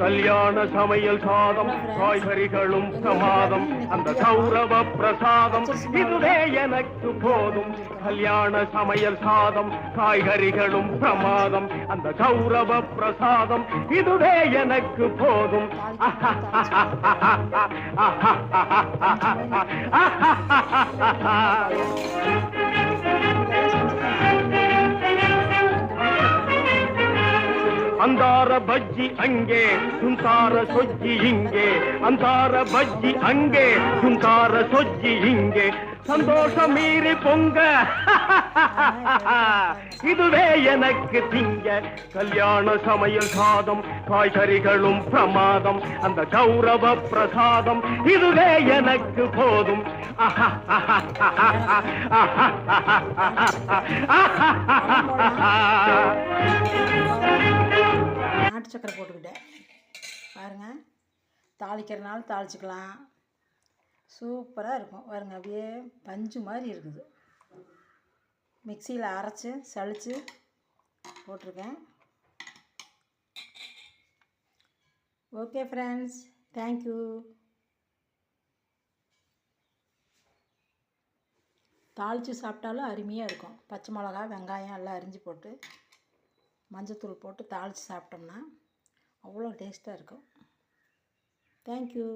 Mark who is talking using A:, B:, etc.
A: கல்யாண சமையல் சாதம் காய்கறிகளும் பிரமாதம் அந்த கௌரவ பிரசாதம் இதுவே எனக்கு போதும் கல்யாண சமையல் சாதம் காய்கறிகளும் பிரமாதம் அந்த கௌரவ பிரசாதம் இதுவே எனக்கு போதும் अंदार बज्जी अंगे सुंतार सोज्जी इंगे अंदार बज्जी अंगे सुंतार सोज्जी इंगे संतोष मीरी पोंग இதுவே எனக்கு திங்க கல்யாண சமையல் சாதம் காய்கறிகளும் பிரமாதம் அந்த கௌரவ பிரசாதம் இதுவே எனக்கு போதும்
B: நாட்டு சக்கரை போட்டுக்கிட்டேன் பாருங்கள் தாளிக்கிறனால தாளிச்சிக்கலாம் சூப்பராக இருக்கும் பாருங்க அப்படியே பஞ்சு மாதிரி இருக்குது மிக்சியில் அரைச்சி சளிச்சு போட்டிருக்கேன் ஓகே ஃப்ரெண்ட்ஸ் தேங்க்யூ தாளித்து சாப்பிட்டாலும் அருமையாக இருக்கும் பச்சை மிளகா வெங்காயம் எல்லாம் அரிஞ்சு போட்டு மஞ்சத்தூள் போட்டு தாளித்து சாப்பிட்டோம்னா அவ்வளோ டேஸ்ட்டாக இருக்கும் தேங்க்யூ